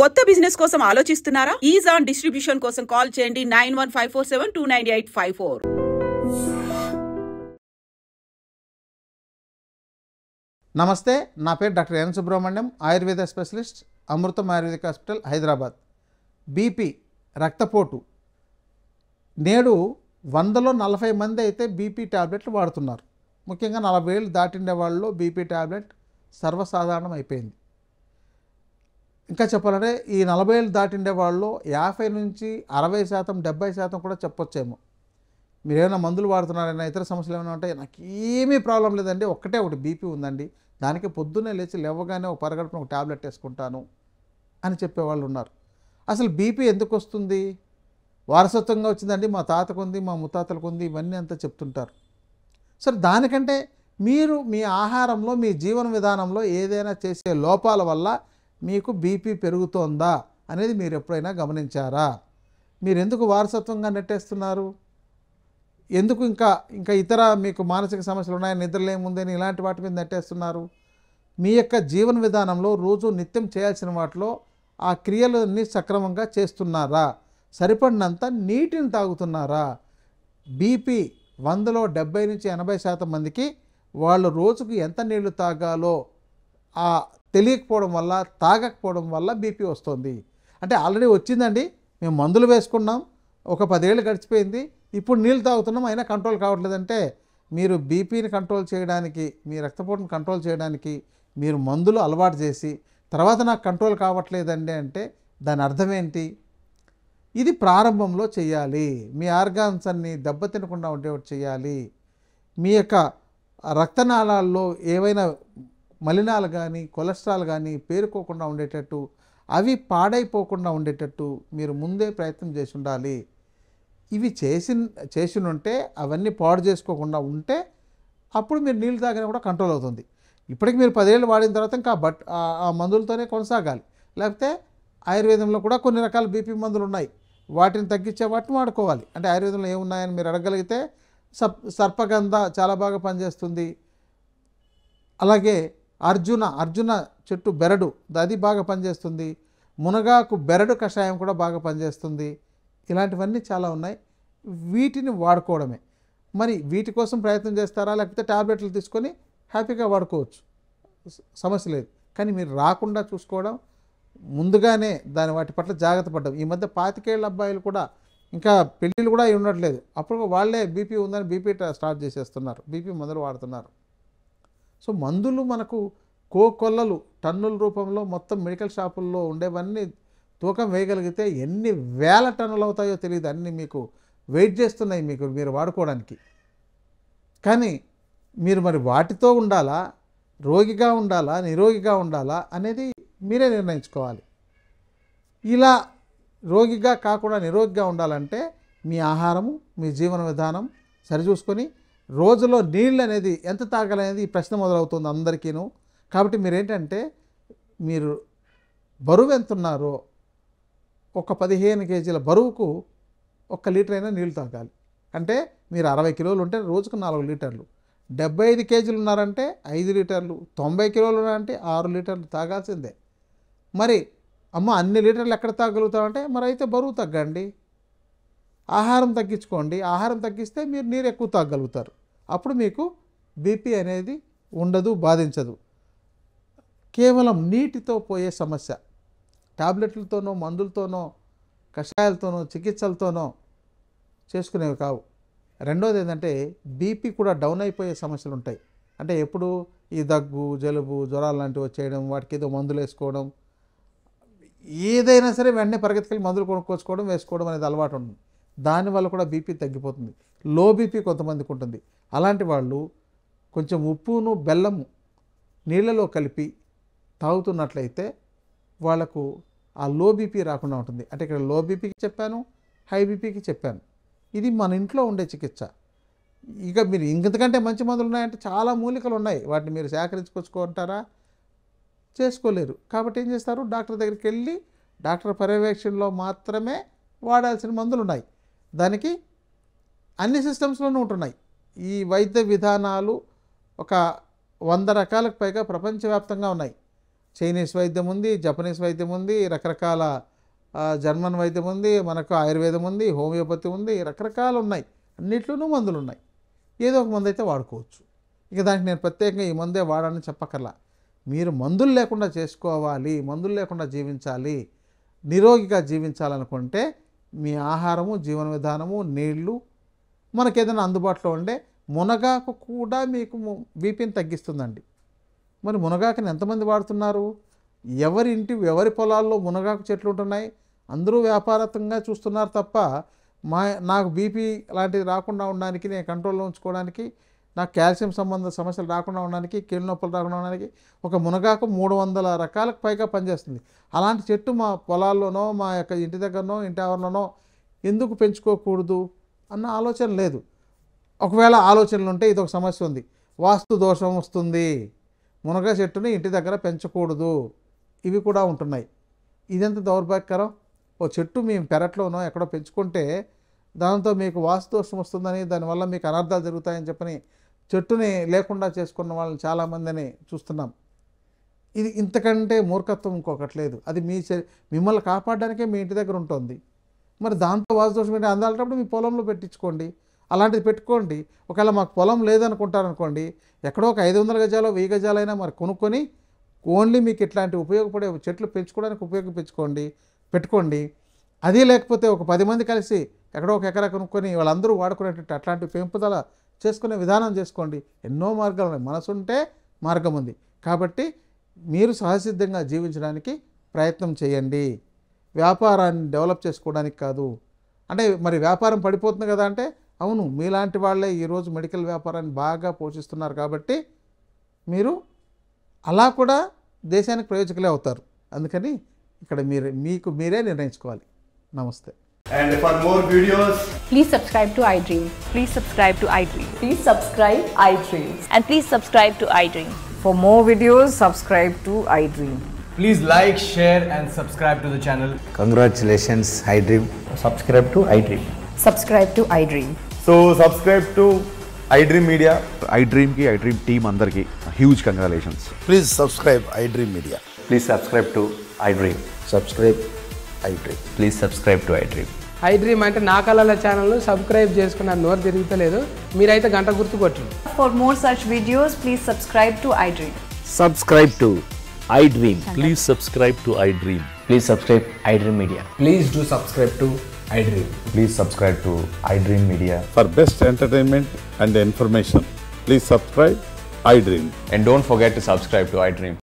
కొత్త బిజినెస్ కోసం ఆలోచిస్తున్నారా? ఈజ్ ఆన్ డిస్ట్రిబ్యూషన్ కోసం కాల్ చేయండి 9154729854. నమస్తే, నా పేరు doctor N Subrahmanyam, Ayurveda specialist, Amrutham Ayurvedic hospital, Hyderabad. BP, రక్తపోటు. నేడు 100లో 40 మంది అయితే బీపీ ట్యాబ్లెట్లు వాడుతున్నారు. ముఖ్యంగా 40 ఏళ్ళు దాటిండే వాళ్ళలో బీపీ ట్యాబ్లెట్ సర్వసాధారణం అయిపోయింది. ఇంకా చెప్పాలంటే ఈ 40 ఏళ్ళు దాటిండే వాళ్ళలో 50 నుంచి 60%, 70% కూడా చెప్పొచ్చేమో. మీరు ఏమైనా మందులు వాడుతున్నారైనా, ఇతర సమస్యలు ఏమైనా ఉంటాయి, నాకు ఏమీ ప్రాబ్లం లేదండి, ఒకటి బీపీ ఉందండి, దానికి పొద్దున్నే లేవగానే ఒక పరగడుపున ఒక ట్యాబ్లెట్ వేసుకుంటాను అని చెప్పేవాళ్ళు ఉన్నారు. అసలు బీపీ ఎందుకు వస్తుంది? వారసత్వంగా వచ్చిందండి, మా తాతకు ఉంది, మా ముత్తాతలకు ఉంది, ఇవన్నీ అంతా చెప్తుంటారు. సరే, దానికంటే మీరు మీ ఆహారంలో, మీ జీవన విధానంలో ఏదైనా చేసే లోపాల వల్ల మీకు బీపీ పెరుగుతోందా అనేది మీరు ఎప్పుడైనా గమనించారా? మీరు ఎందుకు వారసత్వంగా నెట్టేస్తున్నారు? ఎందుకు ఇంకా ఇతర మీకు మానసిక సమస్యలు ఉన్నాయని, నిద్రలేముందని ఇలాంటి వాటి మీద నెట్టేస్తున్నారు? మీ యొక్క జీవన విధానంలో రోజు నిత్యం చేయాల్సిన వాటిలో ఆ క్రియలన్నీ సక్రమంగా చేస్తున్నారా? సరిపడినంత నీటిని తాగుతున్నారా? బీపీ 100లో 70 నుంచి 80% మందికి వాళ్ళు రోజుకు ఎంత నీళ్లు తాగాలో తెలియకపోవడం వల్ల, తాగకపోవడం వల్ల బీపీ వస్తుంది. అంటే ఆల్రెడీ వచ్చిందండి, మేము మందులు వేసుకున్నాం, ఒక 10 ఏళ్ళు గడిచిపోయింది, ఇప్పుడు నీళ్ళు తాగుతున్నాం, అయినా కంట్రోల్ కావట్లేదంటే మీరు బీపీని కంట్రోల్ చేయడానికి, మీ రక్తపోటును కంట్రోల్ చేయడానికి మీరు మందులు అలవాటు చేసి తర్వాత నాకు కంట్రోల్ కావట్లేదండి అంటే దాని అర్థం ఏంటి? ఇది ప్రారంభంలో చేయాలి. మీ ఆర్గాన్స్ అన్నీ దెబ్బతినకుండా ఉండేవి చేయాలి. మీ యొక్క రక్తనాళాల్లో ఏవైనా మలినాలు కానీ, కొలెస్ట్రాల్ కానీ పేరుకోకుండా ఉండేటట్టు, అవి పాడైపోకుండా ఉండేటట్టు మీరు ముందే ప్రయత్నం చేసి ఉండాలి. ఇవి చేసినుంటే, అవన్నీ పాడు చేసుకోకుండా ఉంటే అప్పుడు మీరు నీళ్ళు తాగినా కూడా కంట్రోల్ అవుతుంది. ఇప్పటికి మీరు 10 ఏళ్ళు వాడిన తర్వాత ఇంకా ఆ మందులతోనే కొనసాగాలి. లేకపోతే ఆయుర్వేదంలో కూడా కొన్ని రకాల బీపీ మందులు ఉన్నాయి, వాటిని తగ్గించే వాటిని వాడుకోవాలి. అంటే ఆయుర్వేదంలో ఏమున్నాయని మీరు అడగలిగితే సర్పగంధ చాలా బాగా పనిచేస్తుంది. అలాగే అర్జున చెట్టు బెరడు, అది బాగా పనిచేస్తుంది. మునగాకు బెరడు కషాయం కూడా బాగా పనిచేస్తుంది. ఇలాంటివన్నీ చాలా ఉన్నాయి, వీటిని వాడుకోవడమే. మరి వీటి కోసం ప్రయత్నం చేస్తారా, లేకపోతే ట్యాబ్లెట్లు తీసుకొని హ్యాపీగా వాడుకోవచ్చు, సమస్య లేదు. కానీ మీరు రాకుండా చూసుకోవడం, ముందుగానే వాటి పట్ల జాగ్రత్త పడ్డం. ఈ మధ్య 25 ఏళ్ళ అబ్బాయిలు కూడా ఇంకా పెళ్ళిళ్ళు కూడా ఉండట్లేదు, అప్పుడు వాళ్ళే బీపీ ఉందని బీపీ స్టార్ట్ చేసేస్తున్నారు, బీపీ మందులు వాడుతున్నారు. సో మందులు మనకు కోకొల్లలు టన్నుల రూపంలో మొత్తం మెడికల్ షాపుల్లో ఉండేవన్నీ తూకం వేయగలిగితే ఎన్ని వేల టన్నులు అవుతాయో తెలియదు, అన్నీ మీకు వెయిట్ చేస్తున్నాయి మీరు వాడుకోవడానికి. కానీ మీరు మరి వాటితో ఉండాలా, రోగిగా ఉండాలా, నిరోగిగా ఉండాలా అనేది మీరే నిర్ణయించుకోవాలి. ఇలా రోగిగా కాకుండా నిరోగిగా ఉండాలంటే మీ ఆహారము, మీ జీవన విధానం సరిచూసుకొని రోజులో నీళ్ళు అనేది ఎంత తాగాలనేది ఈ ప్రశ్న మొదలవుతుంది అందరికీను. కాబట్టి మీరేంటంటే, మీరు బరువు ఎంత ఉన్నారో ఒక 15 కేజీల బరువుకు 1 లీటర్ అయినా నీళ్ళు తాగాలి. అంటే మీరు 60 కిలోలు ఉంటే రోజుకు 4 లీటర్లు, 75 కేజీలు ఉన్నారంటే 5 లీటర్లు, 90 కిలోలు ఉన్నారంటే 6 లీటర్లు తాగాల్సిందే. మరి అన్ని లీటర్లు ఎక్కడ తాగలుగుతామంటే మరి అయితే బరువు తగ్గండి, ఆహారం తగ్గించుకోండి. ఆహారం తగ్గిస్తే మీరు నీరు ఎక్కువ తాగలుగుతారు, అప్పుడు మీకు బీపీ అనేది ఉండదు, బాధించదు. కేవలం నీటితో పోయే సమస్య, టాబ్లెట్లతోనో, మందులతోనో, కషాయాలతోనో, చికిత్సలతోనో చేసుకునేవి కావు. రెండోది ఏంటంటే, బీపీ కూడా డౌన్ అయిపోయే సమస్యలు ఉంటాయి. అంటే ఎప్పుడు ఈ దగ్గు, జలుబు, జ్వరాలు లాంటివి వచ్చేయడం, వాటికి ఏదో మందులు వేసుకోవడం, ఏదైనా సరే వెంటనే పరిగెత్తుకెళ్ళి మందులు కొనుక్కోవడం, వేసుకోవడం అనేది అలవాటు ఉంటుంది. దానివల్ల కూడా బీపీ తగ్గిపోతుంది. లో బీపీ కొంతమందికి ఉంటుంది. అలాంటి వాళ్ళు కొంచెం ఉప్పును, బెల్లము నీళ్ళలో కలిపి తాగుతున్నట్లయితే వాళ్ళకు ఆ లో బీపీ రాకుండా ఉంటుంది. అంటే ఇక్కడ లో బీపీకి చెప్పాను, హై బీపీకి చెప్పాను. ఇది మన ఇంట్లో ఉండే చికిత్స. ఇక మీరు ఇంతకంటే మంచి మందులు ఉన్నాయంటే చాలా మూలికలు ఉన్నాయి, వాటిని మీరు సేకరించుకొచ్చుకుంటారా? చేసుకోలేరు. కాబట్టి ఏం చేస్తారు, డాక్టర్ దగ్గరికి వెళ్ళి డాక్టర్ పర్యవేక్షణలో మాత్రమే వాడాల్సిన మందులు ఉన్నాయి. దానికి అన్ని సిస్టమ్స్లోనూ ఉంటున్నాయి. ఈ వైద్య విధానాలు ఒక 100 రకాలకు పైగా ప్రపంచవ్యాప్తంగా ఉన్నాయి. చైనీస్ వైద్యం ఉంది, జపనీస్ వైద్యం ఉంది, రకరకాల జర్మన్ వైద్యం ఉంది, మనకు ఆయుర్వేదం ఉంది, హోమియోపతి ఉంది, రకరకాలు ఉన్నాయి. అన్నిట్లోనూ మందులు ఉన్నాయి. ఏదో ఒక మందు అయితే వాడుకోవచ్చు. ఇక దానికి నేను ప్రత్యేకంగా ఈ మందే వాడాలని చెప్పకర్లా. మీరు మందులు లేకుండా చేసుకోవాలి, మందులు లేకుండా జీవించాలి, నిరోగిగా జీవించాలనుకుంటే మీ ఆహారము, జీవన విధానము, నీళ్లు, మనకేదైనా అందుబాటులో ఉండే మునగాకు కూడా మీకు బీపీని తగ్గిస్తుందండి. మరి మునగాకుని ఎంతమంది వాడుతున్నారు? ఎవరి పొలాల్లో మునగాకు చెట్లు ఉంటున్నాయి? అందరూ వ్యాపారతంగా చూస్తున్నారు తప్ప నాకు బీపీ లాంటిది రాకుండా ఉండడానికి, నేను కంట్రోల్లో ఉంచుకోవడానికి, నాకు కాల్షియం సంబంధ సమస్యలు రాకుండా ఉండడానికి, కీళ్ళ నొప్పులు రాకుండా ఉండడానికి ఒక మునగాకు 300 రకాలకు పైగా పనిచేస్తుంది. అలాంటి చెట్టు మా పొలాల్లోనో, మా యొక్క ఇంటి దగ్గరనో, ఇంటి ఆవరణలోనో ఎందుకు పెంచుకోకూడదు అన్న ఆలోచన లేదు. ఒకవేళ ఆలోచనలు ఉంటే ఇది ఒక సమస్య ఉంది. వాస్తు దోషం వస్తుంది, మునగ చెట్టుని ఇంటి దగ్గర పెంచకూడదు, ఇవి కూడా ఉంటున్నాయి. ఇదెంత దౌర్భాగ్యకరం. ఓ చెట్టు మేము పెరట్లోనో ఎక్కడో పెంచుకుంటే దాంతో మీకు వాస్తు దోషం వస్తుందని, దానివల్ల మీకు అనర్థాలు జరుగుతాయని చెప్పని చెట్టుని లేకుండా చేసుకున్న వాళ్ళని చాలామందిని చూస్తున్నాం. ఇది ఇంతకంటే మూర్ఖత్వం ఇంకొకటి లేదు. అది మిమ్మల్ని కాపాడడానికే మీ ఇంటి దగ్గర ఉంటుంది. మరి దాంతో వాస్తు దోషం ఏంటి అందాలటప్పుడు మీ పొలంలో పెట్టించుకోండి, అలాంటిది పెట్టుకోండి. ఒకవేళ మాకు పొలం లేదనుకుంటారనుకోండి, ఎక్కడో ఒక 500 గజాలు 1000 గజాలైనా మరి కొనుక్కొని ఓన్లీ మీకు ఇట్లాంటి ఉపయోగపడే చెట్లు పెంచుకోవడానికి పెట్టుకోండి. అది లేకపోతే ఒక 10 మంది కలిసి ఎక్కడో ఒక ఎకరా కొనుక్కొని వాళ్ళందరూ వాడుకునేటట్టు అట్లాంటి పెంపుదల చేసుకునే విధానం చేసుకోండి. ఎన్నో మార్గాలు ఉన్నాయి. మనసుంటే మార్గం ఉంది. కాబట్టి మీరు సహసిద్ధంగా జీవించడానికి ప్రయత్నం చేయండి. వ్యాపారాన్ని డెవలప్ చేసుకోవడానికి కాదు. అంటే మరి వ్యాపారం పడిపోతుంది కదా అంటే, అవును, మీలాంటి వాళ్ళే ఈరోజు మెడికల్ వ్యాపారాన్ని బాగా పోషిస్తున్నారు. కాబట్టి మీరు అలా కూడా దేశానికి ప్రయోజకులే అవుతారు. అందుకని ఇక్కడ మీకు మీరే నిర్ణయించుకోవాలి. నమస్తే. And for more videos, please subscribe to iDream. Please subscribe to iDream. Please subscribe iDream. And please subscribe to iDream. For more videos, subscribe to iDream. please like, share and subscribe to the channel. Congratulations, iDream. Subscribe to iDream. Subscribe to iDream. So subscribe to iDream Media. iDream ki iDream team andarki huge congratulations. Please subscribe iDream Media. Please subscribe to iDream. Subscribe iDream. Please subscribe to iDream. iDream అంటే నా కళల channel subscribe చేసుకున్న నోరు తిరుగుతలేదు. మీరైతే గంట గుర్తు కొట్టండి. For more such videos, please subscribe to iDream. Subscribe to iDream. Please subscribe to iDream. Please subscribe iDream Media. Please do subscribe to iDream. Please subscribe to iDream Media. For best entertainment and information, please subscribe iDream. And don't forget to subscribe to iDream.